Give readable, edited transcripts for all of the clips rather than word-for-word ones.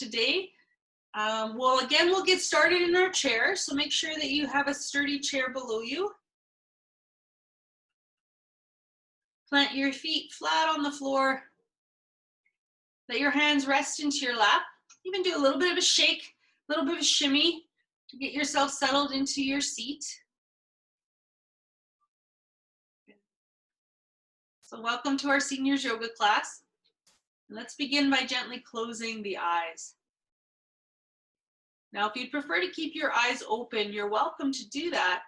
today. We'll get started in our chair. So make sure that you have a sturdy chair below you. Plant your feet flat on the floor. Let your hands rest into your lap. Even do a little bit of a shake, a little bit of a shimmy to get yourself settled into your seat. So welcome to our seniors yoga class. Let's begin by gently closing the eyes. Now, if you'd prefer to keep your eyes open, you're welcome to do that.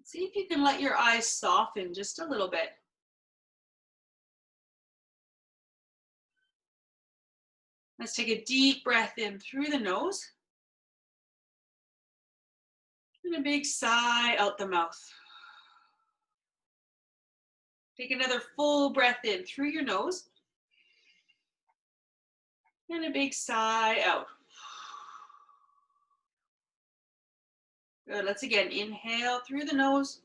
See if you can let your eyes soften just a little bit. Let's take a deep breath in through the nose. And a big sigh out the mouth. Take another full breath in through your nose. And a big sigh out. Good, let's again inhale through the nose.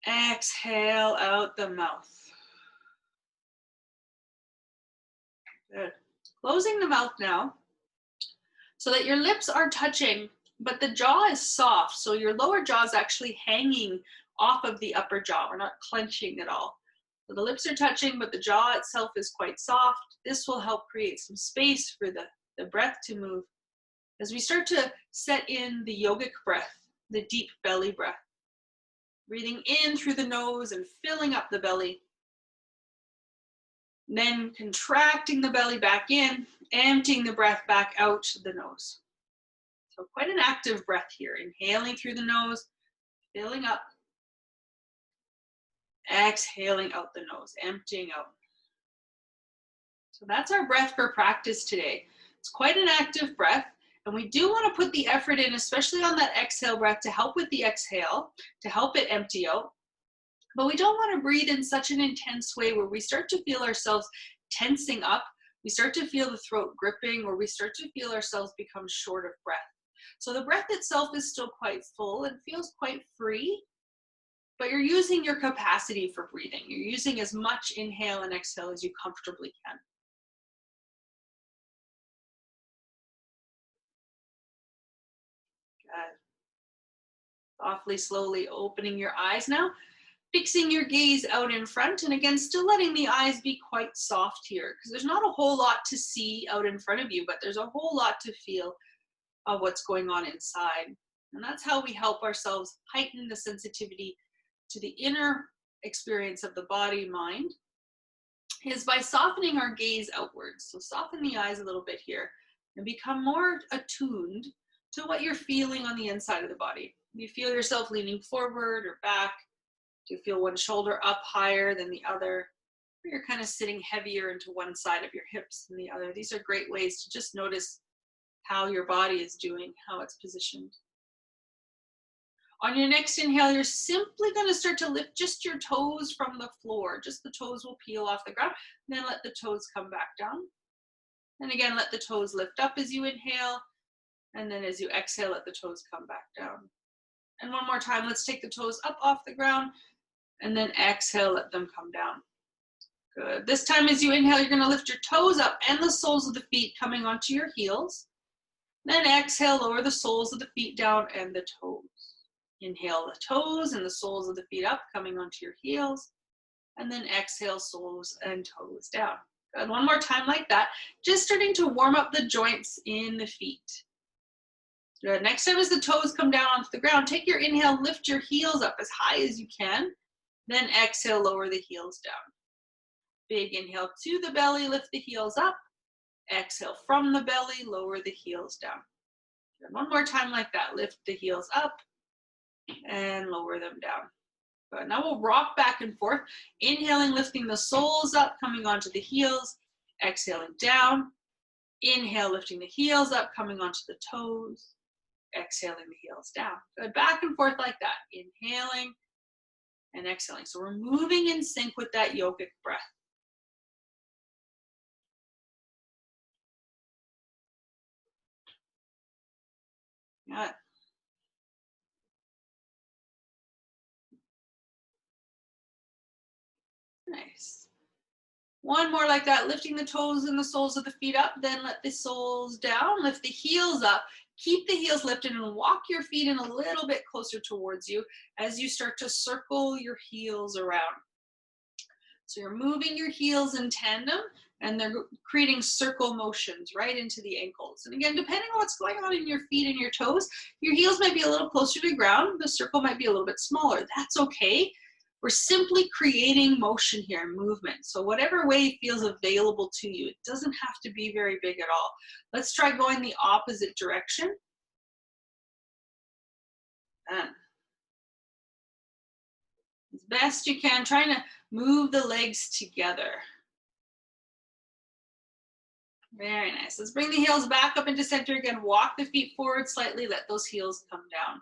Exhale out the mouth. Good. Closing the mouth now so that your lips are touching, but the jaw is soft. So your lower jaw is actually hanging off of the upper jaw. We're not clenching at all. So the lips are touching, but the jaw itself is quite soft. This will help create some space for the breath to move as we start to set in the yogic breath, the deep belly breath. Breathing in through the nose and filling up the belly. Then contracting the belly back in, emptying the breath back out to the nose. So quite an active breath here. Inhaling through the nose, filling up. Exhaling out the nose, emptying out. So that's our breath for practice today. It's quite an active breath, and we do want to put the effort in, especially on that exhale breath, to help with the exhale, to help it empty out. But we don't want to breathe in such an intense way where we start to feel ourselves tensing up, we start to feel the throat gripping, or we start to feel ourselves become short of breath. So the breath itself is still quite full and feels quite free, but you're using your capacity for breathing. You're using as much inhale and exhale as you comfortably can. Good. Softly, slowly opening your eyes now. Fixing your gaze out in front, and again, still letting the eyes be quite soft here, because there's not a whole lot to see out in front of you, but there's a whole lot to feel of what's going on inside. And that's how we help ourselves heighten the sensitivity to the inner experience of the body mind, is by softening our gaze outwards. So soften the eyes a little bit here and become more attuned to what you're feeling on the inside of the body. You feel yourself leaning forward or back. Do you feel one shoulder up higher than the other? Or you're kind of sitting heavier into one side of your hips than the other. These are great ways to just notice how your body is doing, how it's positioned. On your next inhale, you're simply going to start to lift just your toes from the floor. Just the toes will peel off the ground. And then let the toes come back down. And again, let the toes lift up as you inhale. And then as you exhale, let the toes come back down. And one more time, let's take the toes up off the ground. And then exhale, let them come down. Good. This time as you inhale, you're going to lift your toes up and the soles of the feet coming onto your heels. Then exhale, lower the soles of the feet down and the toes. Inhale the toes and the soles of the feet up, coming onto your heels. And then exhale, soles and toes down. Good. One more time like that. Just starting to warm up the joints in the feet. Good. Next time as the toes come down onto the ground, take your inhale, lift your heels up as high as you can. Then exhale, lower the heels down. Big inhale to the belly, lift the heels up. Exhale from the belly, lower the heels down. And one more time like that. Lift the heels up and lower them down. Good. Now we'll rock back and forth. Inhaling, lifting the soles up, coming onto the heels. Exhaling down. Inhale, lifting the heels up, coming onto the toes. Exhaling the heels down. Good. Back and forth like that. Inhaling and exhaling. So we're moving in sync with that yogic breath. Good. Nice. One more like that, lifting the toes and the soles of the feet up, then let the soles down, lift the heels up, keep the heels lifted and walk your feet in a little bit closer towards you as you start to circle your heels around. So you're moving your heels in tandem and they're creating circle motions right into the ankles. And again, depending on what's going on in your feet and your toes, your heels might be a little closer to the ground, the circle might be a little bit smaller. That's okay. We're simply creating motion here, movement. So whatever way feels available to you, it doesn't have to be very big at all. Let's try going the opposite direction. And as best you can, trying to move the legs together. Very nice. Let's bring the heels back up into center again. Walk the feet forward slightly. Let those heels come down.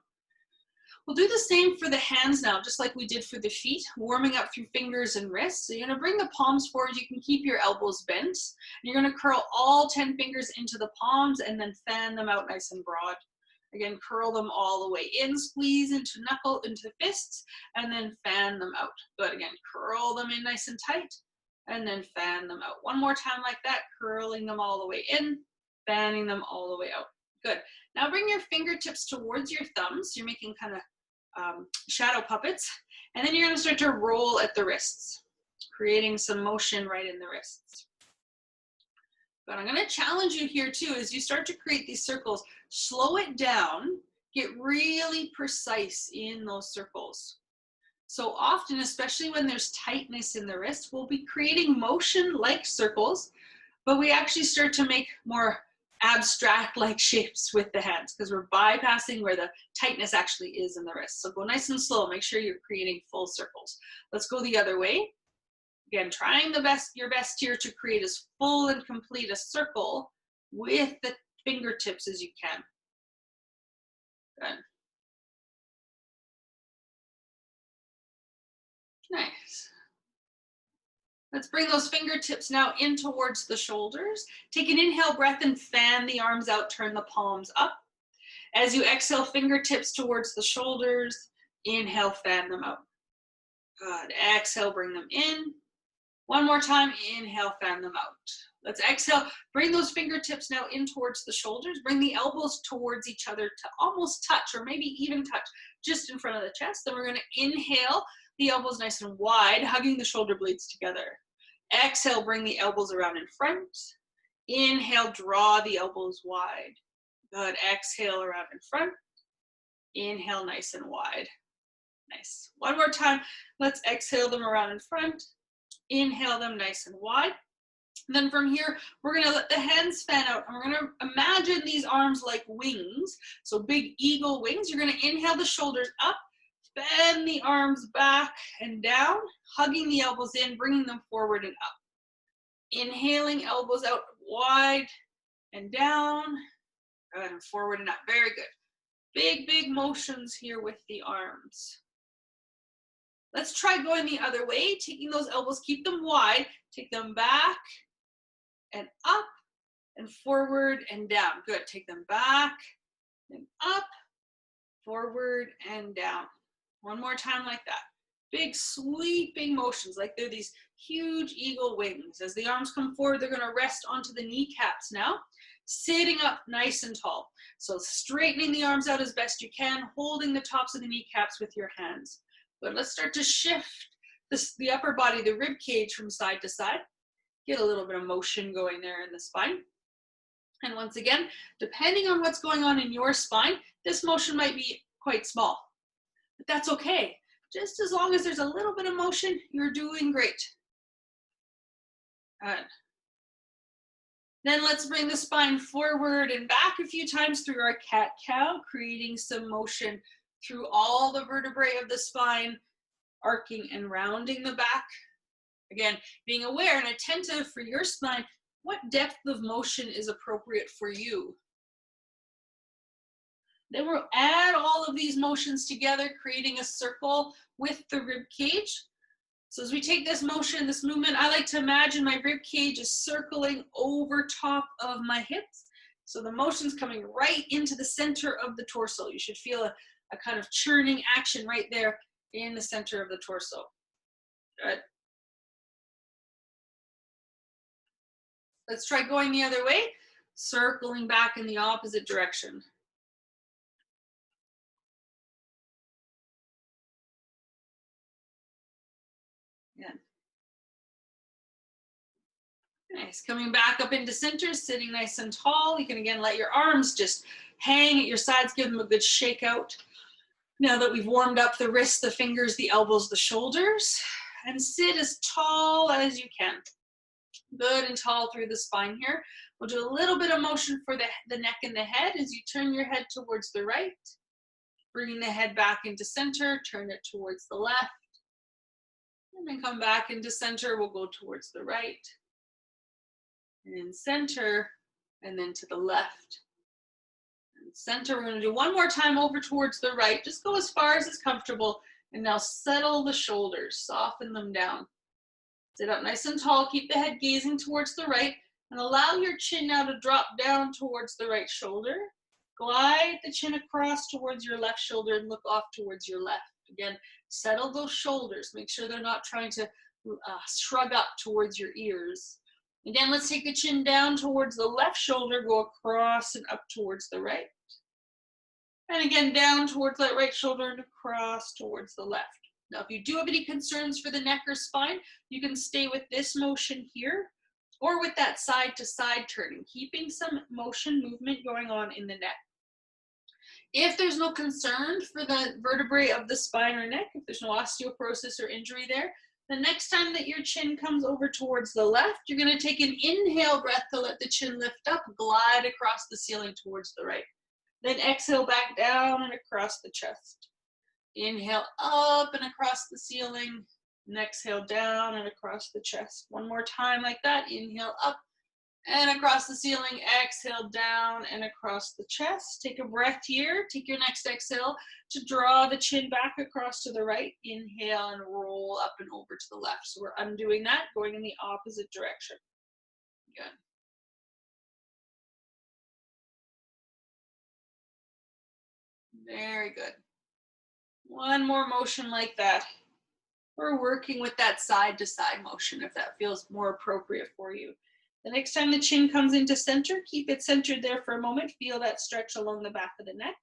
We'll do the same for the hands now, just like we did for the feet, warming up through fingers and wrists. So you're going to bring the palms forward. You can keep your elbows bent. You're going to curl all 10 fingers into the palms and then fan them out nice and broad. Again, curl them all the way in, squeeze into into fists, and then fan them out. Good. Again, curl them in nice and tight, and then fan them out. One more time like that, curling them all the way in, fanning them all the way out. Good. Now bring your fingertips towards your thumbs. You're making kind of shadow puppets, and then you're going to start to roll at the wrists, creating some motion right in the wrists. But I'm going to challenge you here too, as you start to create these circles, slow it down, get really precise in those circles. So often, especially when there's tightness in the wrist, we'll be creating motion like circles, but we actually start to make more abstract like shapes with the hands because we're bypassing where the tightness actually is in the wrist. So go nice and slow, make sure you're creating full circles. Let's go the other way. Again, trying your best here to create as full and complete a circle with the fingertips as you can. Good. Nice. Let's bring those fingertips now in towards the shoulders. Take an inhale breath and fan the arms out, turn the palms up. As you exhale, fingertips towards the shoulders. Inhale, fan them out. Good. Exhale, bring them in. One more time, inhale, fan them out. Let's exhale, bring those fingertips now in towards the shoulders. Bring the elbows towards each other to almost touch, or maybe even touch just in front of the chest. Then we're going to inhale, the elbows nice and wide, hugging the shoulder blades together. Exhale, bring the elbows around in front. Inhale, draw the elbows wide. Good. Exhale, around in front. Inhale, nice and wide. Nice. One more time. Let's exhale them around in front. Inhale them nice and wide. And then from here, we're going to let the hands fan out. And we're going to imagine these arms like wings. So big eagle wings. You're going to inhale the shoulders up. Bend the arms back and down, hugging the elbows in, bringing them forward and up. Inhaling, elbows out wide and down, and forward and up. Very good. Big, big motions here with the arms. Let's try going the other way, taking those elbows, keep them wide, take them back and up and forward and down. Good. Take them back and up, forward and down. One more time like that. Big sweeping motions, like they're these huge eagle wings. As the arms come forward, they're going to rest onto the kneecaps now, sitting up nice and tall. So straightening the arms out as best you can, holding the tops of the kneecaps with your hands. But let's start to shift the upper body, the rib cage from side to side. Get a little bit of motion going there in the spine. And once again, depending on what's going on in your spine, this motion might be quite small. But that's okay. Just as long as there's a little bit of motion, you're doing great. Good. Then let's bring the spine forward and back a few times through our cat-cow, creating some motion through all the vertebrae of the spine, arcing and rounding the back. Again, being aware and attentive for your spine, what depth of motion is appropriate for you. Then we'll add all of these motions together, creating a circle with the rib cage. So as we take this motion, this movement, I like to imagine my rib cage is circling over top of my hips. So the motion's coming right into the center of the torso. You should feel a kind of churning action right there in the center of the torso. Good. Let's try going the other way, circling back in the opposite direction. Good. Nice. Coming back up into center, sitting nice and tall. You can again let your arms just hang at your sides, give them a good shake out. Now that we've warmed up the wrists, the fingers, the elbows, the shoulders, and sit as tall as you can. Good and tall through the spine here. We'll do a little bit of motion for the neck and the head as you turn your head towards the right, bringing the head back into center, turn it towards the left, and then come back into center. We'll go towards the right, and in center, and then to the left. And center, we're going to do one more time over towards the right. Just go as far as is comfortable, and now settle the shoulders, soften them down. Sit up nice and tall, keep the head gazing towards the right, and allow your chin now to drop down towards the right shoulder. Glide the chin across towards your left shoulder and look off towards your left. Again, settle those shoulders. Make sure they're not trying to shrug up towards your ears. Again, let's take the chin down towards the left shoulder, go across and up towards the right. And again, down towards that right shoulder and across towards the left. Now, if you do have any concerns for the neck or spine, you can stay with this motion here or with that side to side turning, keeping some motion movement going on in the neck. If there's no concern for the vertebrae of the spine or neck, if there's no osteoporosis or injury there, the next time that your chin comes over towards the left, you're going to take an inhale breath to let the chin lift up, glide across the ceiling towards the right. Then exhale back down and across the chest. Inhale up and across the ceiling, and exhale down and across the chest. One more time like that. Inhale up and across the ceiling, exhale down and across the chest. Take a breath here. Take your next exhale to draw the chin back across to the right. Inhale and roll up and over to the left. So we're undoing that, going in the opposite direction. Good. Very good. One more motion like that. We're working with that side to side motion if that feels more appropriate for you. The next time the chin comes into center, keep it centered there for a moment. Feel that stretch along the back of the neck.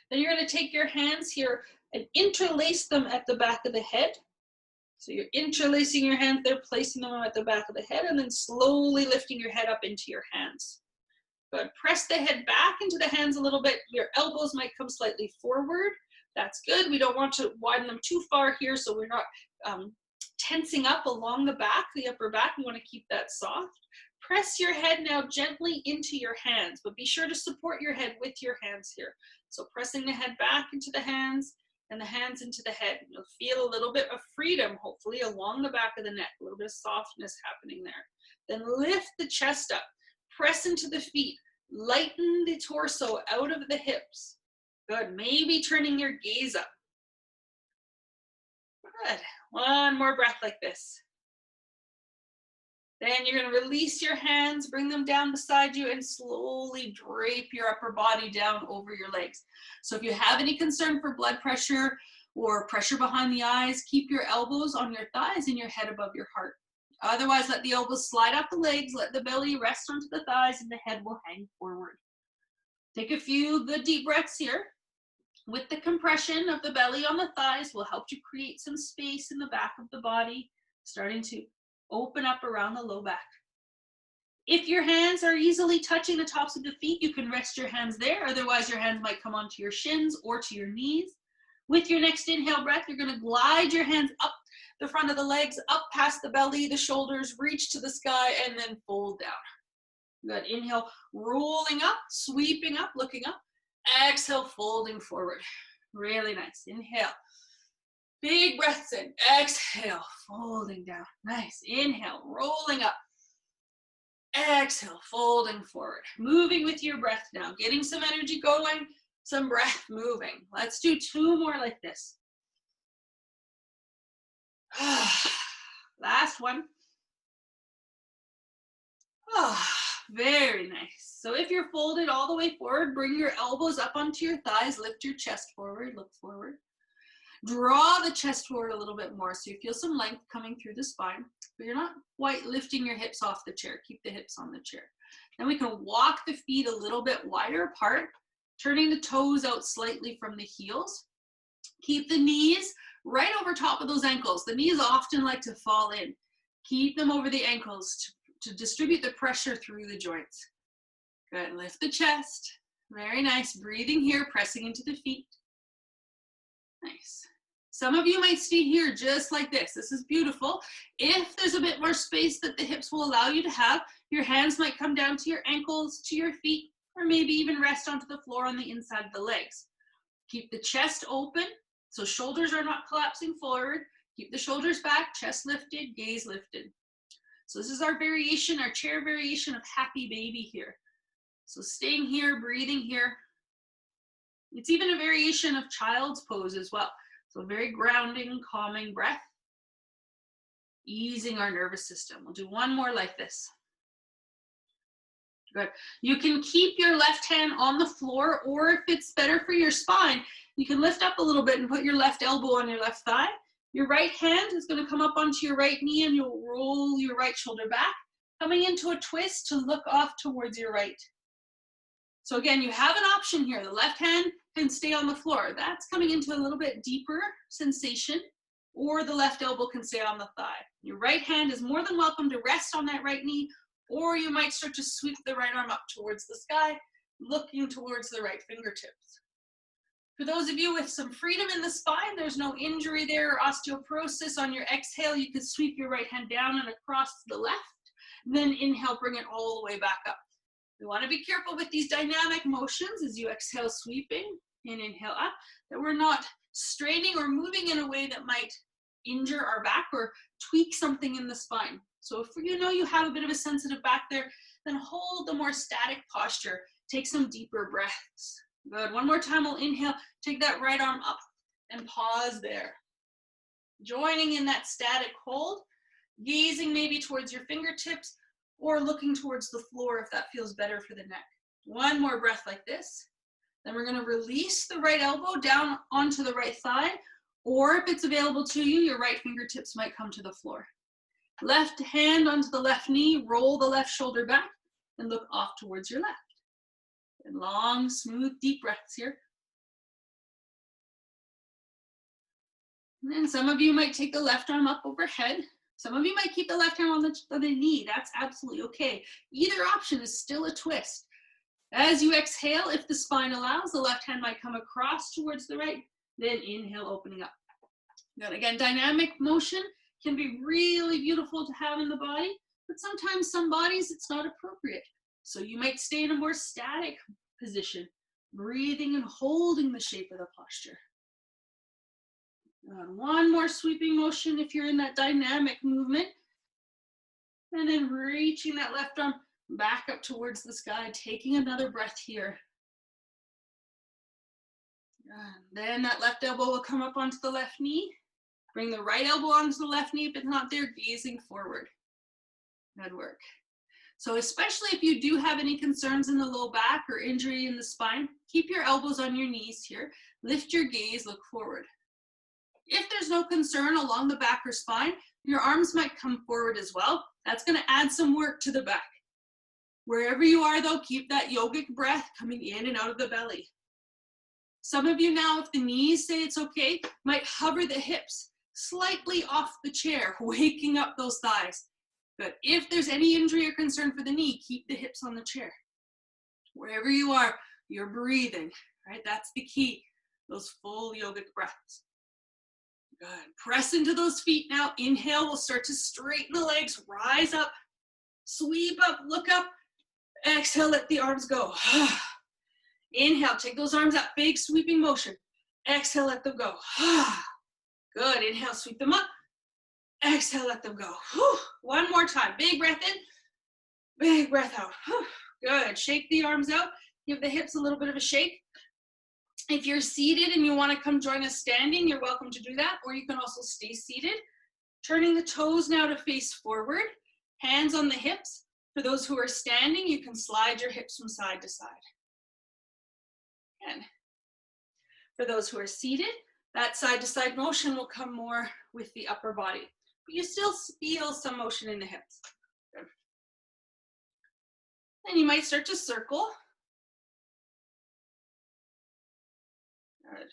Then you're going to take your hands here and interlace them at the back of the head. So you're interlacing your hands there, placing them at the back of the head, and then slowly lifting your head up into your hands. Good. Press the head back into the hands a little bit. Your elbows might come slightly forward. That's good. We don't want to widen them too far here, so we're not tensing up along the back, the upper back. We want to keep that soft. Press your head now gently into your hands, but be sure to support your head with your hands here. So pressing the head back into the hands and the hands into the head. You'll feel a little bit of freedom, hopefully, along the back of the neck, a little bit of softness happening there. Then lift the chest up, press into the feet, lighten the torso out of the hips. Good. Maybe turning your gaze up. Good. One more breath like this. Then you're going to release your hands, bring them down beside you, and slowly drape your upper body down over your legs. So if you have any concern for blood pressure or pressure behind the eyes, keep your elbows on your thighs and your head above your heart. Otherwise, let the elbows slide up the legs, let the belly rest onto the thighs, and the head will hang forward. Take a few good deep breaths here. With the compression of the belly on the thighs will help you create some space in the back of the body, starting to open up around the low back. If your hands are easily touching the tops of the feet, you can rest your hands there. Otherwise, your hands might come onto your shins or to your knees. With your next inhale breath, you're going to glide your hands up the front of the legs, up past the belly, the shoulders, reach to the sky, and then fold down. Good. Inhale, rolling up, sweeping up, looking up. Exhale, folding forward. Really nice. Inhale. Big breaths in. Exhale, folding down. Nice. Inhale, rolling up. Exhale, folding forward. Moving with your breath now. Getting some energy going, some breath moving. Let's do two more like this. Last one. Very nice. So if you're folded all the way forward, bring your elbows up onto your thighs, lift your chest forward, look forward. Draw the chest forward a little bit more so you feel some length coming through the spine, but you're not quite lifting your hips off the chair. Keep the hips on the chair. Then we can walk the feet a little bit wider apart, turning the toes out slightly from the heels. Keep the knees right over top of those ankles. The knees often like to fall in. Keep them over the ankles to distribute the pressure through the joints. Good, lift the chest. Very nice, breathing here, pressing into the feet. Nice. Some of you might stay here just like this. This is beautiful. If there's a bit more space that the hips will allow you to have, your hands might come down to your ankles, to your feet, or maybe even rest onto the floor on the inside of the legs. Keep the chest open, so shoulders are not collapsing forward. Keep the shoulders back, chest lifted, gaze lifted. So this is our variation, our chair variation of happy baby here. So staying here, breathing here. It's even a variation of child's pose as well. So very grounding, calming breath, easing our nervous system. We'll do one more like this. Good. You can keep your left hand on the floor, or if it's better for your spine, you can lift up a little bit and put your left elbow on your left thigh. Your right hand is going to come up onto your right knee and you'll roll your right shoulder back, coming into a twist to look off towards your right. So again, you have an option here. The left hand can stay on the floor. That's coming into a little bit deeper sensation, or the left elbow can stay on the thigh. Your right hand is more than welcome to rest on that right knee, or you might start to sweep the right arm up towards the sky, looking towards the right fingertips. For those of you with some freedom in the spine, there's no injury there or osteoporosis, on your exhale, you could sweep your right hand down and across to the left, then inhale, bring it all the way back up. We want to be careful with these dynamic motions as you exhale, sweeping and inhale up, that we're not straining or moving in a way that might injure our back or tweak something in the spine. So if you know you have a bit of a sensitive back there, then hold the more static posture. Take some deeper breaths. Good. One more time, we'll inhale, take that right arm up and pause there. Joining in that static hold, gazing maybe towards your fingertips, or looking towards the floor if that feels better for the neck. One more breath like this. Then we're going to release the right elbow down onto the right thigh, or if it's available to you, your right fingertips might come to the floor. Left hand onto the left knee, roll the left shoulder back, and look off towards your left. And long, smooth, deep breaths here. And then some of you might take the left arm up overhead. Some of you might keep the left hand on the knee. That's absolutely okay. Either option is still a twist. As you exhale, if the spine allows, the left hand might come across towards the right, then inhale, opening up. Then again, dynamic motion can be really beautiful to have in the body, but sometimes some bodies it's not appropriate. So you might stay in a more static position, breathing and holding the shape of the posture. One more sweeping motion if you're in that dynamic movement. And then reaching that left arm back up towards the sky, taking another breath here. And then that left elbow will come up onto the left knee. Bring the right elbow onto the left knee if it's not there, gazing forward. Good work. So especially if you do have any concerns in the low back or injury in the spine, keep your elbows on your knees here. Lift your gaze, look forward. If there's no concern along the back or spine, your arms might come forward as well. That's going to add some work to the back. Wherever you are though, keep that yogic breath coming in and out of the belly. Some of you now, if the knees say it's okay, might hover the hips slightly off the chair, waking up those thighs. But if there's any injury or concern for the knee, keep the hips on the chair. Wherever you are, you're breathing, right? That's the key, those full yogic breaths. Good. Press into those feet now. Inhale, we'll start to straighten the legs, rise up, sweep up, look up. Exhale, let the arms go. Inhale, take those arms up, big sweeping motion. Exhale, let them go. Good. Inhale, sweep them up. Exhale, let them go. One more time. Big breath in, big breath out. Good. Shake the arms out. Give the hips a little bit of a shake. If you're seated and you want to come join us standing, you're welcome to do that, or you can also stay seated. Turning the toes now to face forward, hands on the hips. For those who are standing, you can slide your hips from side to side. And for those who are seated, That side to side motion will come more with the upper body, but you still feel some motion in the hips. Good. And you might start to circle. Good.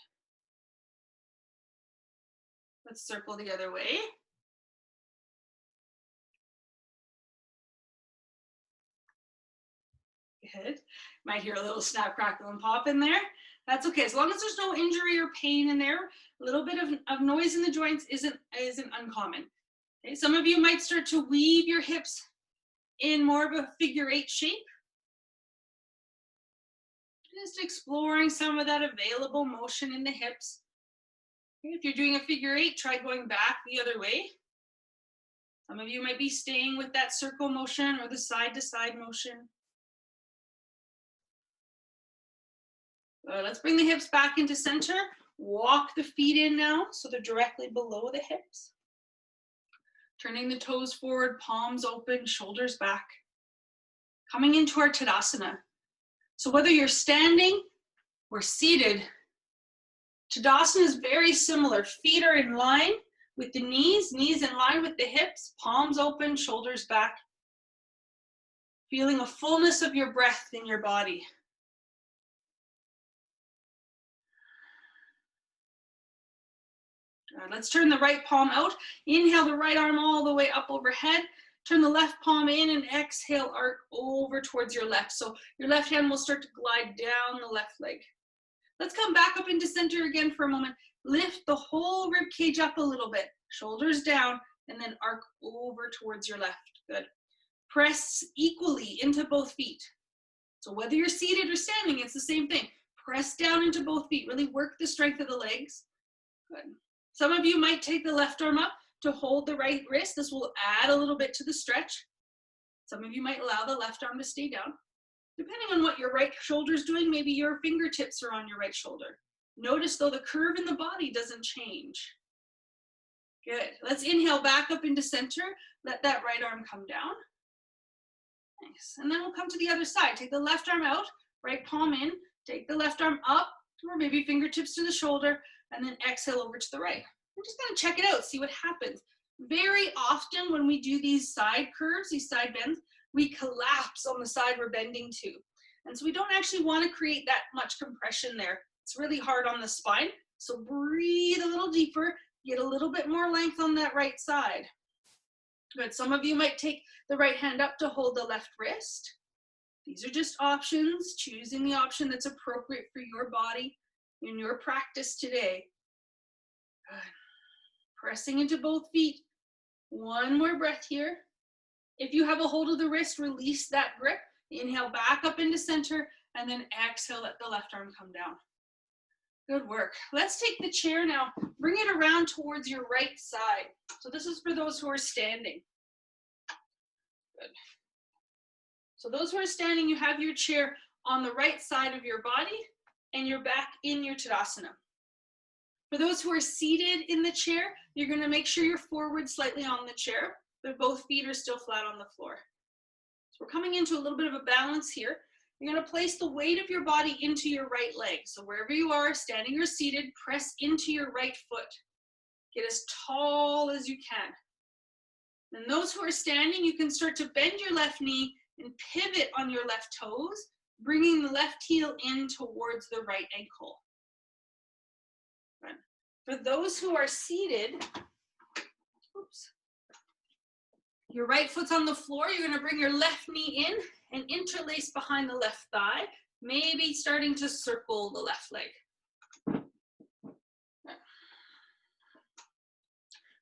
Let's circle the other way. Good. Might hear a little snap, crackle, and pop in there. That's okay, as long as there's no injury or pain in there. A little bit of noise in the joints isn't uncommon. Okay, some of you might start to weave your hips in more of a figure 8 shape. Just exploring some of that available motion in the hips. Okay, if you're doing a figure 8, try going back the other way. Some of you might be staying with that circle motion or the side to side motion. Let's bring the hips back into center. Walk the feet in now so they're directly below the hips. Turning the toes forward, palms open, shoulders back. Coming into our Tadasana. So whether you're standing or seated, Tadasana is very similar. Feet are in line with the knees in line with the hips, palms open, shoulders back. Feeling a fullness of your breath in your body. Let's turn the right palm out. Inhale the right arm all the way up overhead. Turn the left palm in and exhale, arc over towards your left. So your left hand will start to glide down the left leg. Let's come back up into center again for a moment. Lift the whole rib cage up a little bit. Shoulders down and then arc over towards your left. Good. Press equally into both feet. So whether you're seated or standing, it's the same thing. Press down into both feet. Really work the strength of the legs. Good. Some of you might take the left arm up to hold the right wrist. This will add a little bit to the stretch. Some of you might allow the left arm to stay down. Depending on what your right shoulder is doing, maybe your fingertips are on your right shoulder. Notice though the curve in the body doesn't change. Good. Let's inhale back up into center. Let that right arm come down. Nice. And then we'll come to the other side. Take the left arm out, right palm in. Take the left arm up, or maybe fingertips to the shoulder, and then exhale over to the right. We're just gonna check it out, see what happens. Very often when we do these side curves, these side bends, we collapse on the side we're bending to. And so we don't actually want to create that much compression there. It's really hard on the spine. So breathe a little deeper, get a little bit more length on that right side. Good, some of you might take the right hand up to hold the left wrist. These are just options, choosing the option that's appropriate for your body in your practice today. Good. Pressing into both feet. One more breath here. If you have a hold of the wrist, release that grip. Inhale back up into center, and then exhale, let the left arm come down. Good work. Let's take the chair now. Bring it around towards your right side. So this is for those who are standing. Good. So those who are standing, you have your chair on the right side of your body, and you're back in your Tadasana. For those who are seated in the chair, you're going to make sure you're forward slightly on the chair, but both feet are still flat on the floor. So we're coming into a little bit of a balance here. You're going to place the weight of your body into your right leg. So wherever you are, standing or seated, press into your right foot. Get as tall as you can. And those who are standing, you can start to bend your left knee and pivot on your left toes, bringing the left heel in towards the right ankle. Good. For those who are seated, oops. Your right foot's on the floor. You're going to bring your left knee in and interlace behind the left thigh, maybe starting to circle the left leg.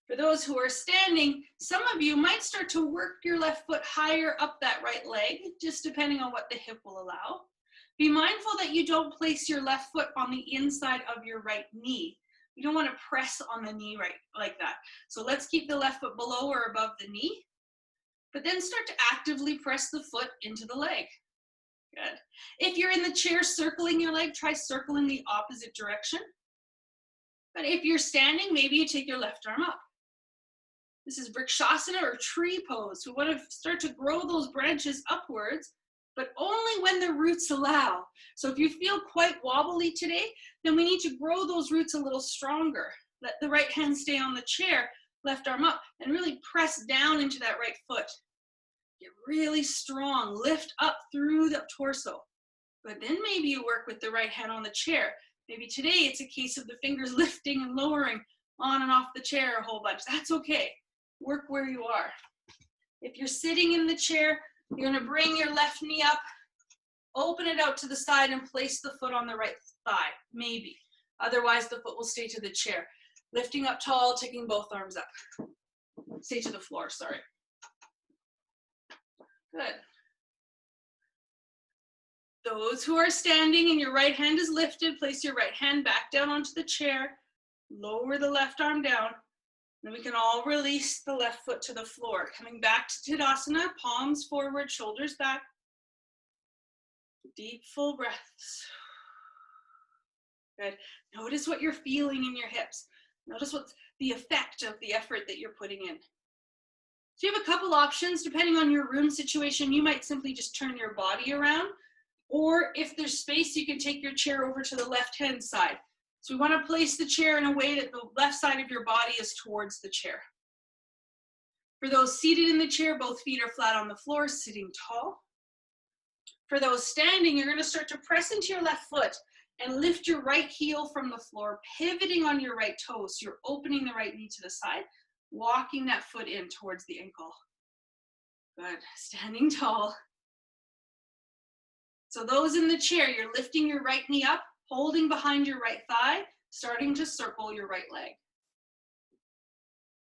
For those who are standing, some of you might start to work your left foot higher up that right leg, just depending on what the hip will allow. Be mindful that you don't place your left foot on the inside of your right knee. You don't want to press on the knee right like that. So let's keep the left foot below or above the knee. But then start to actively press the foot into the leg. Good. If you're in the chair circling your leg, try circling the opposite direction. But if you're standing, maybe you take your left arm up. This is Vrikshasana or tree pose. We want to start to grow those branches upwards, but only when the roots allow. So if you feel quite wobbly today, then we need to grow those roots a little stronger. Let the right hand stay on the chair, left arm up, and really press down into that right foot. Get really strong, lift up through the torso. But then maybe you work with the right hand on the chair. Maybe today it's a case of the fingers lifting and lowering on and off the chair a whole bunch. That's okay. Work where you are. If you're sitting in the chair, you're going to bring your left knee up, open it out to the side, and place the foot on the right thigh, maybe. Otherwise, the foot will stay to the chair. Lifting up tall, taking both arms up. Stay to the floor, sorry. Good. Those who are standing and your right hand is lifted, place your right hand back down onto the chair. Lower the left arm down. Then we can all release the left foot to the floor. Coming back to Tadasana, palms forward, shoulders back. Deep, full breaths. Good. Notice what you're feeling in your hips. Notice what's the effect of the effort that you're putting in. So you have a couple options. Depending on your room situation, you might simply just turn your body around. Or if there's space, you can take your chair over to the left-hand side. So we want to place the chair in a way that the left side of your body is towards the chair. For those seated in the chair, both feet are flat on the floor, sitting tall. For those standing, you're going to start to press into your left foot and lift your right heel from the floor, pivoting on your right toes. So you're opening the right knee to the side, walking that foot in towards the ankle. Good. Standing tall. So those in the chair, you're lifting your right knee up, holding behind your right thigh, starting to circle your right leg.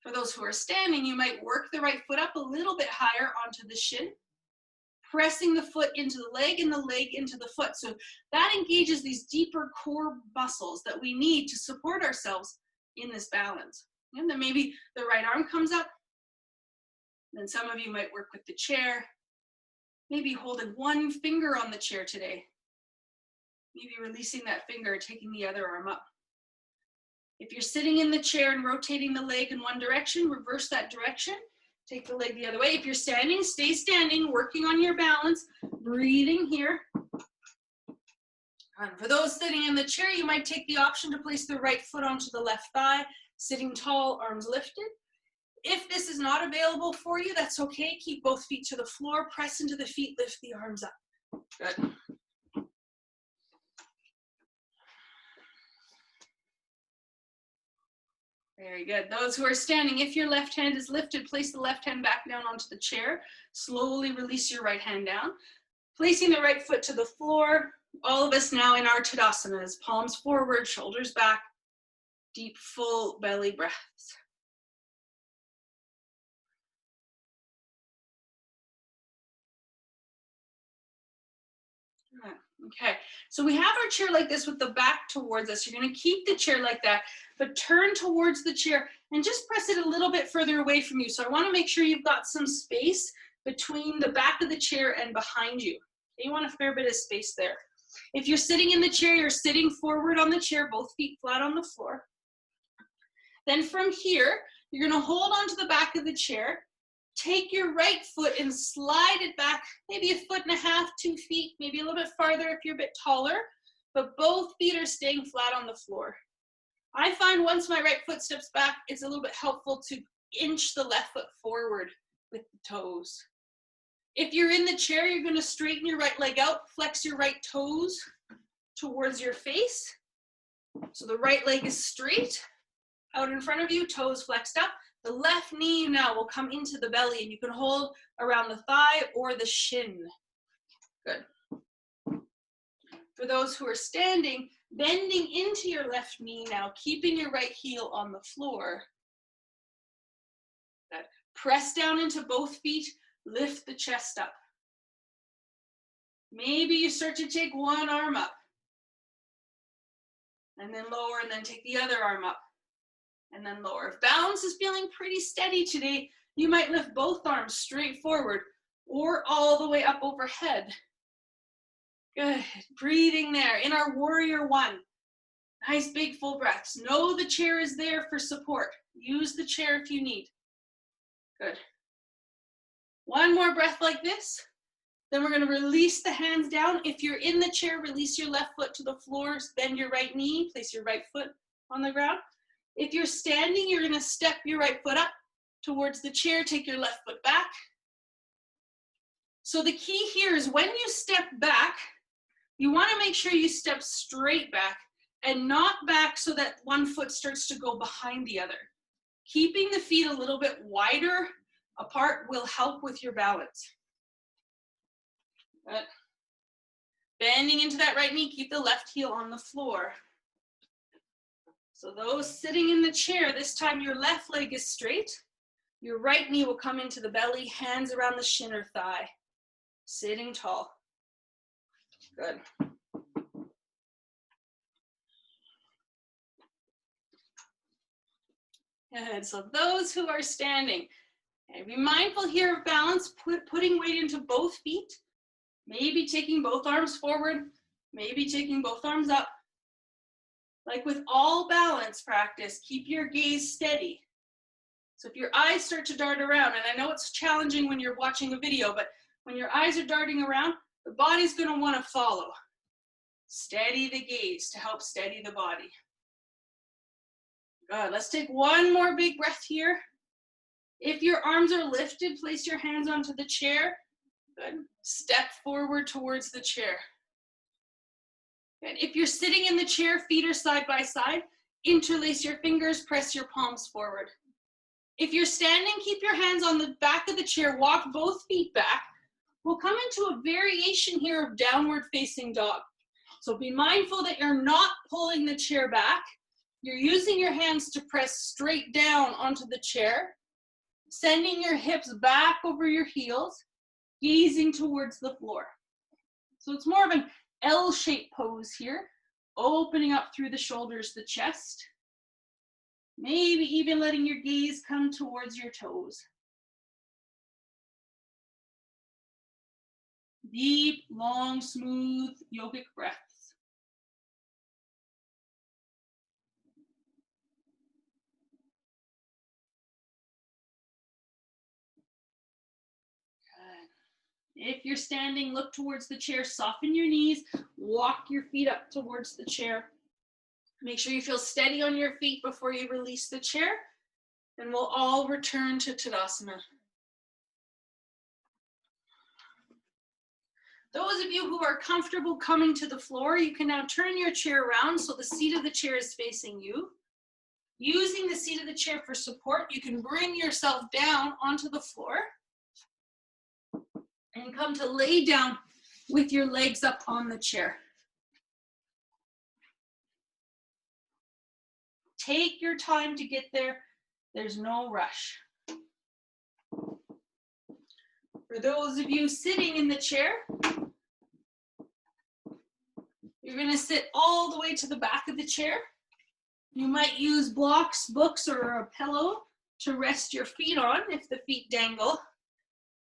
For those who are standing, you might work the right foot up a little bit higher onto the shin, pressing the foot into the leg and the leg into the foot. So that engages these deeper core muscles that we need to support ourselves in this balance. And then maybe the right arm comes up. Then some of you might work with the chair, maybe holding one finger on the chair today. Maybe releasing that finger, taking the other arm up. If you're sitting in the chair and rotating the leg in one direction, reverse that direction. Take the leg the other way. If you're standing, stay standing, working on your balance, breathing here. And for those sitting in the chair, you might take the option to place the right foot onto the left thigh, sitting tall, arms lifted. If this is not available for you, that's okay. Keep both feet to the floor, press into the feet, lift the arms up. Good. Very good. Those who are standing, if your left hand is lifted, place the left hand back down onto the chair. Slowly release your right hand down. Placing the right foot to the floor. All of us now in our Tadasanas, palms forward, shoulders back. Deep, full belly breaths. Okay, so we have our chair like this with the back towards us. You're going to keep the chair like that, but turn towards the chair and just press it a little bit further away from you. So I want to make sure you've got some space between the back of the chair and behind you. You want a fair bit of space there. If you're sitting in the chair, you're sitting forward on the chair, both feet flat on the floor. Then from here, you're going to hold onto the back of the chair. Take your right foot and slide it back, maybe 1.5 feet, 2 feet, maybe a little bit farther if you're a bit taller, but both feet are staying flat on the floor. I find once my right foot steps back, it's a little bit helpful to inch the left foot forward with the toes. If you're in the chair, you're going to straighten your right leg out, flex your right toes towards your face. So the right leg is straight out in front of you, toes flexed up. The left knee now will come into the belly and you can hold around the thigh or the shin. Good. For those who are standing, bending into your left knee now, keeping your right heel on the floor. Good. Press down into both feet, lift the chest up. Maybe you start to take one arm up and then lower and then take the other arm up. And then lower. If balance is feeling pretty steady today, you might lift both arms straight forward or all the way up overhead. Good. Breathing there in our warrior one. Nice big full breaths. Know the chair is there for support. Use the chair if you need. Good. One more breath like this. Then we're going to release the hands down. If you're in the chair, release your left foot to the floor, bend your right knee, place your right foot on the ground. If you're standing, you're going to step your right foot up towards the chair, take your left foot back. So the key here is when you step back, you want to make sure you step straight back and not back so that one foot starts to go behind the other. Keeping the feet a little bit wider apart will help with your balance. Good. Bending into that right knee, keep the left heel on the floor. So those sitting in the chair, this time your left leg is straight. Your right knee will come into the belly, hands around the shin or thigh. Sitting tall. Good. Good. So those who are standing, okay, be mindful here of balance, putting weight into both feet, maybe taking both arms forward, maybe taking both arms up. Like with all balance practice, keep your gaze steady. So if your eyes start to dart around, and I know it's challenging when you're watching a video, but when your eyes are darting around, the body's going to want to follow. Steady the gaze to help steady the body. Good. Let's take one more big breath here. If your arms are lifted, place your hands onto the chair. Good. Step forward towards the chair. Good. If you're sitting in the chair, feet are side by side. Interlace your fingers, press your palms forward. If you're standing, keep your hands on the back of the chair, walk both feet back. We'll come into a variation here of downward facing dog. So be mindful that you're not pulling the chair back. You're using your hands to press straight down onto the chair, sending your hips back over your heels, gazing towards the floor. So it's more of an L-shaped pose here, opening up through the shoulders, the chest. Maybe even letting your gaze come towards your toes. Deep, long, smooth yogic breaths. Good. If you're standing, look towards the chair, soften your knees, walk your feet up towards the chair. Make sure you feel steady on your feet before you release the chair. Then we'll all return to Tadasana. Those of you who are comfortable coming to the floor, you can now turn your chair around so the seat of the chair is facing you. Using the seat of the chair for support, you can bring yourself down onto the floor and come to lay down with your legs up on the chair. Take your time to get there. There's no rush. For those of you sitting in the chair, you're going to sit all the way to the back of the chair. You might use blocks, books, or a pillow to rest your feet on if the feet dangle.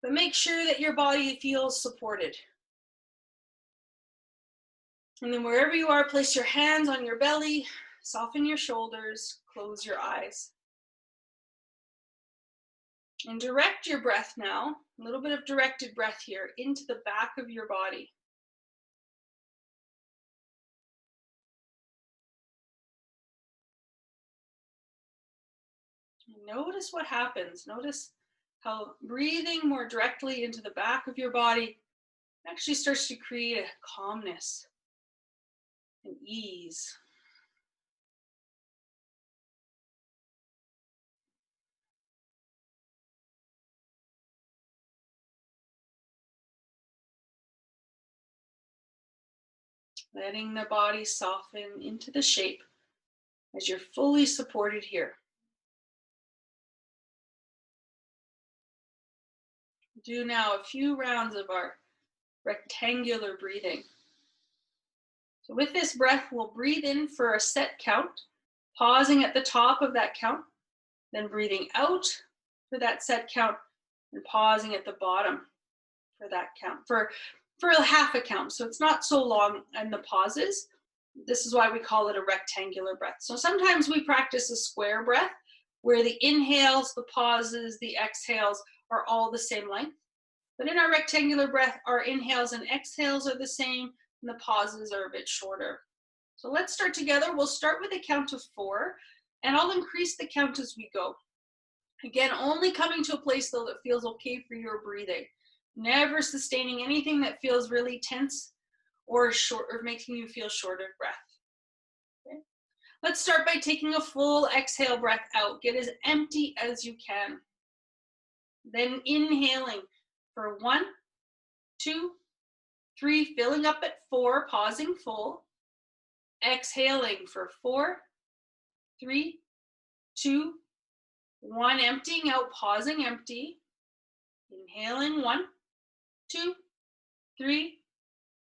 But make sure that your body feels supported. And then wherever you are, place your hands on your belly, soften your shoulders, close your eyes. And direct your breath now, a little bit of directed breath here, into the back of your body. Notice what happens. Notice how breathing more directly into the back of your body actually starts to create a calmness and ease. Letting the body soften into the shape as you're fully supported here. Do now a few rounds of our rectangular breathing. So with this breath, we'll breathe in for a set count, pausing at the top of that count, then breathing out for that set count, and pausing at the bottom for that count, for a half a count. So it's not so long in the pauses. This is why we call it a rectangular breath. So sometimes we practice a square breath where the inhales, the pauses, the exhales are all the same length. But in our rectangular breath, our inhales and exhales are the same, and the pauses are a bit shorter. So let's start together. We'll start with a count of 4, and I'll increase the count as we go. Again, only coming to a place though that feels okay for your breathing. Never sustaining anything that feels really tense or short or making you feel short of breath. Okay. Let's start by taking a full exhale breath out. Get as empty as you can. Then inhaling for 1, 2, 3, filling up at 4, pausing full. Exhaling for 4, 3, 2, 1, emptying out, pausing empty. Inhaling 1, 2, 3,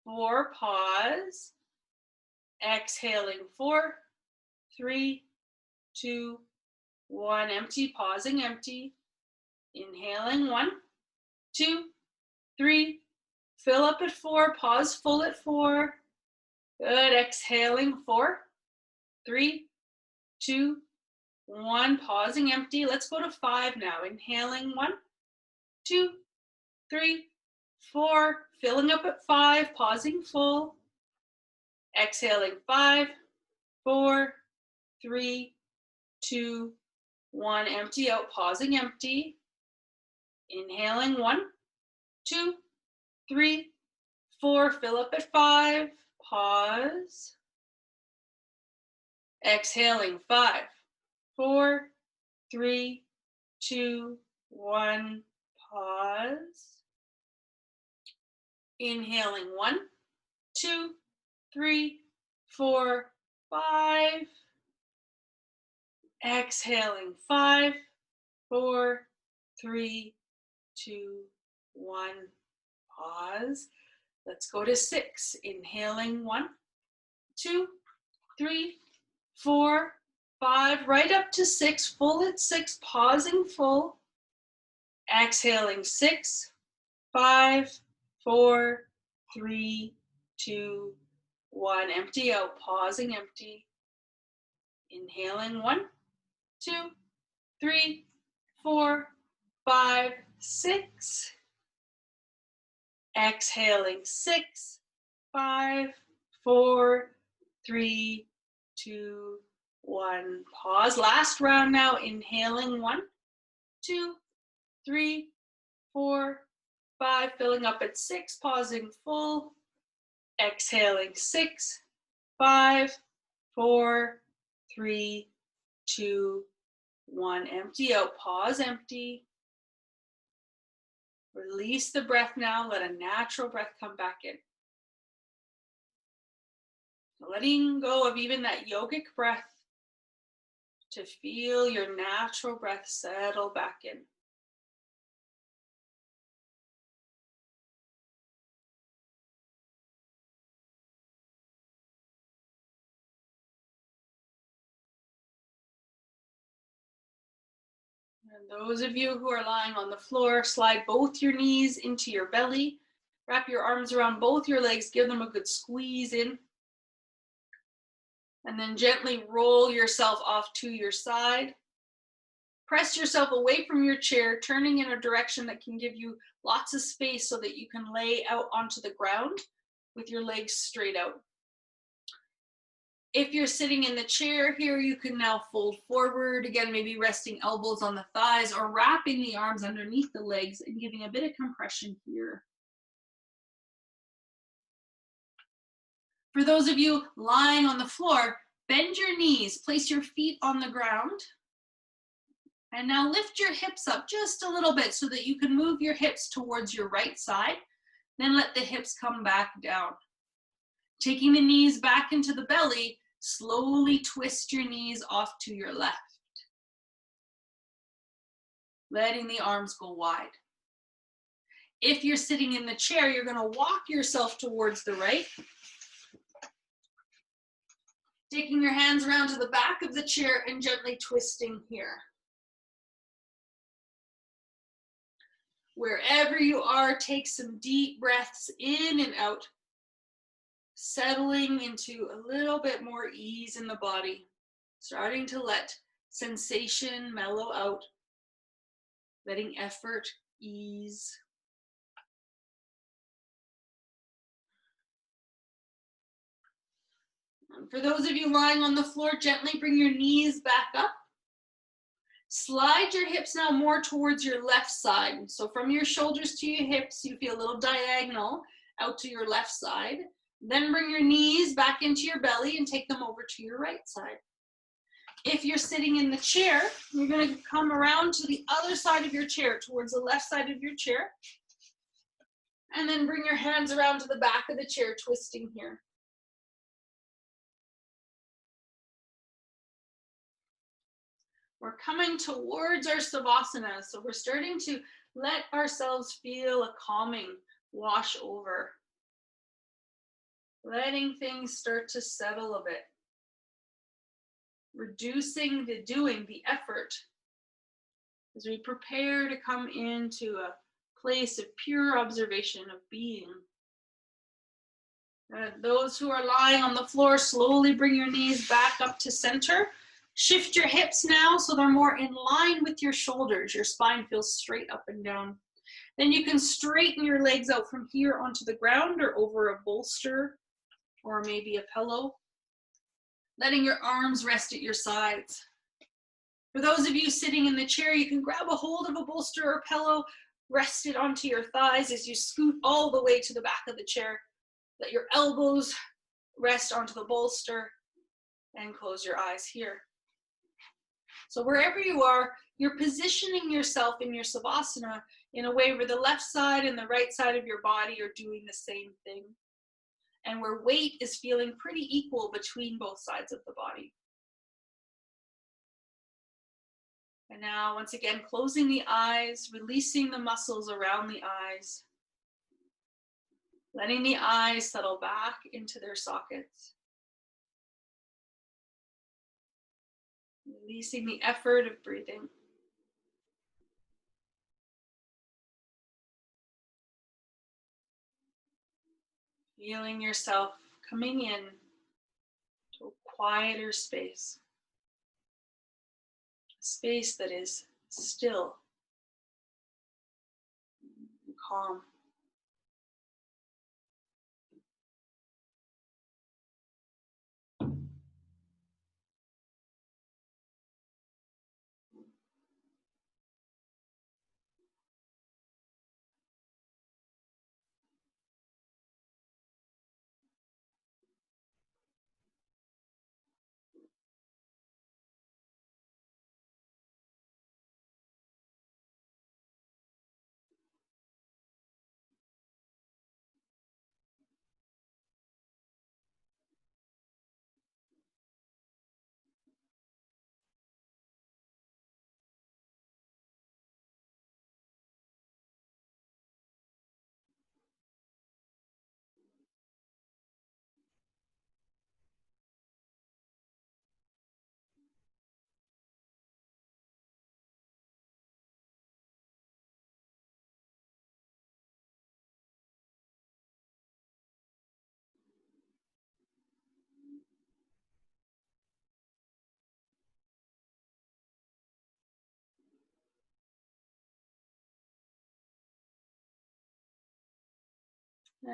4, pause. Exhaling 4, 3, 2, 1, empty, pausing empty. Inhaling 1, 2, 3, fill up at 4, pause full at 4. Good, exhaling 4, 3, 2, 1, pausing empty. Let's go to 5 now. Inhaling 1, 2, 3, 4, filling up at 5, pausing full. Exhaling 5, 4, 3, 2, 1, empty out, pausing empty. Inhaling 1, 2, 3, 4, fill up at 5, pause. Exhaling 5, 4, 3, 2, 1, pause. Inhaling 1, 2, 3, 4, 5. Exhaling 5, 4, 3, 2, 1, pause. Let's go to 6. Inhaling 1, 2, 3, 4, 5, right up to 6, full at 6, pausing full. Exhaling 6, 5, 4, 3, 2, 1, empty out, pausing empty. Inhaling 1, 2, 3, 4, 5, 6. Exhaling 6, 5, 4, 3, 2, 1. Pause. Last round now. Inhaling 1, 2, 3, 4, 5. Filling up at 6. Pausing full. Exhaling 6, 5, 4, 3, 2, 1. Empty out. Pause. Empty. Release the breath now. Let a natural breath come back in. Letting go of even that yogic breath to feel your natural breath settle back in. And those of you who are lying on the floor, slide both your knees into your belly. Wrap your arms around both your legs. Give them a good squeeze in. And then gently roll yourself off to your side. Press yourself away from your chair, turning in a direction that can give you lots of space so that you can lay out onto the ground with your legs straight out. If you're sitting in the chair here, you can now fold forward, again, maybe resting elbows on the thighs or wrapping the arms underneath the legs and giving a bit of compression here. For those of you lying on the floor, bend your knees, place your feet on the ground, and now lift your hips up just a little bit so that you can move your hips towards your right side, then let the hips come back down. Taking the knees back into the belly, slowly twist your knees off to your left. Letting the arms go wide. If you're sitting in the chair, you're going to walk yourself towards the right. Taking your hands around to the back of the chair and gently twisting here. Wherever you are, take some deep breaths in and out, settling into a little bit more ease in the body, starting to let sensation mellow out, letting effort ease. For those of you lying on the floor, gently bring your knees back up. Slide your hips now more towards your left side. So from your shoulders to your hips, you feel a little diagonal out to your left side. Then bring your knees back into your belly and take them over to your right side. If you're sitting in the chair, you're going to come around to the other side of your chair, towards the left side of your chair. And then bring your hands around to the back of the chair, twisting here. We're coming towards our savasana, so we're starting to let ourselves feel a calming wash over. Letting things start to settle a bit. Reducing the doing, the effort, as we prepare to come into a place of pure observation of being. Those who are lying on the floor, slowly bring your knees back up to center. Shift your hips now so they're more in line with your shoulders. Your spine feels straight up and down. Then you can straighten your legs out from here onto the ground or over a bolster or maybe a pillow. Letting your arms rest at your sides. For those of you sitting in the chair, you can grab a hold of a bolster or pillow, rest it onto your thighs as you scoot all the way to the back of the chair. Let your elbows rest onto the bolster and close your eyes here. So wherever you are, you're positioning yourself in your savasana in a way where the left side and the right side of your body are doing the same thing. And where weight is feeling pretty equal between both sides of the body. And now, once again, closing the eyes, releasing the muscles around the eyes. Letting the eyes settle back into their sockets. Releasing the effort of breathing. Feeling yourself coming in to a quieter space. A space that is still and calm.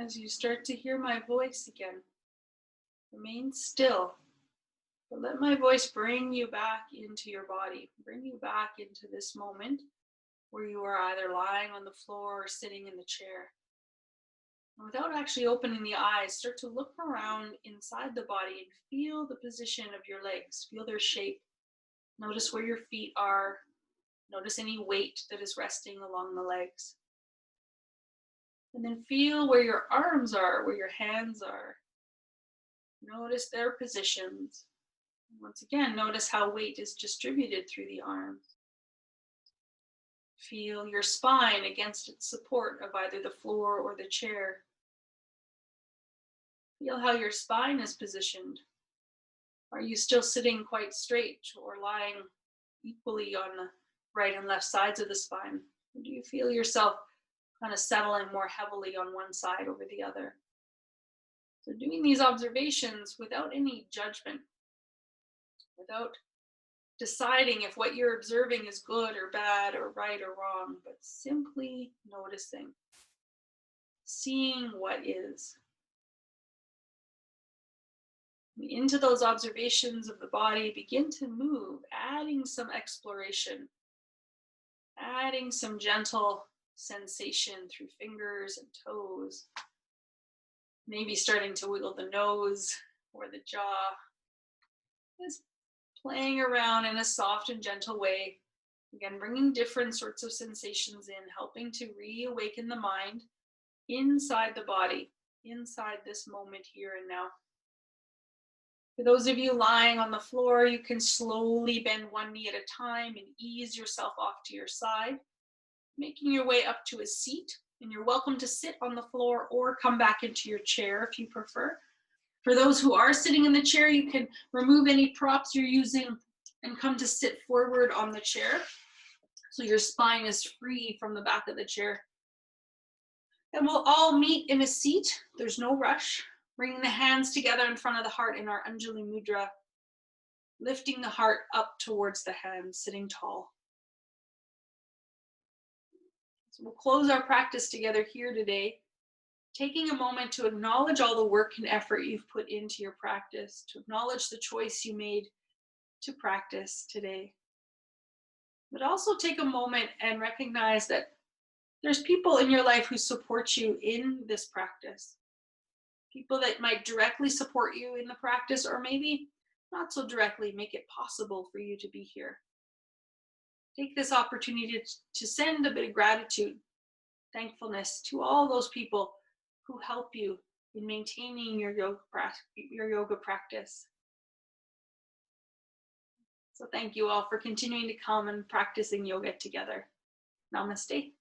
As you start to hear my voice again, remain still, but let my voice bring you back into your body, bring you back into this moment where you are either lying on the floor or sitting in the chair. And without actually opening the eyes, start to look around inside the body and feel the position of your legs, feel their shape. Notice where your feet are. Notice any weight that is resting along the legs. And then feel where your arms are, where your hands are. Notice their positions. Once again, notice how weight is distributed through the arms. Feel your spine against its support of either the floor or the chair. Feel how your spine is positioned. Are you still sitting quite straight or lying equally on the right and left sides of the spine? Or do you feel yourself kind of settling more heavily on one side over the other? So doing these observations without any judgment, without deciding if what you're observing is good or bad or right or wrong, but simply noticing, seeing what is. Into those observations of the body, begin to move, adding some exploration, adding some gentle sensation through fingers and toes. Maybe starting to wiggle the nose or the jaw. Just playing around in a soft and gentle way. Again, bringing different sorts of sensations in, helping to reawaken the mind inside the body, inside this moment here and now. For those of you lying on the floor, you can slowly bend one knee at a time and ease yourself off to your side, making your way up to a seat. And you're welcome to sit on the floor or come back into your chair if you prefer. For those who are sitting in the chair, you can remove any props you're using and come to sit forward on the chair, so your spine is free from the back of the chair. And we'll all meet in a seat. There's no rush. Bringing the hands together in front of the heart in our Anjali Mudra, lifting the heart up towards the hands, sitting tall. So we'll close our practice together here today, taking a moment to acknowledge all the work and effort you've put into your practice, to acknowledge the choice you made to practice today. But also take a moment and recognize that there's people in your life who support you in this practice. People that might directly support you in the practice, or maybe not so directly make it possible for you to be here. Take this opportunity to send a bit of gratitude, thankfulness to all those people who help you in maintaining your yoga practice. So thank you all for continuing to come and practicing yoga together. Namaste.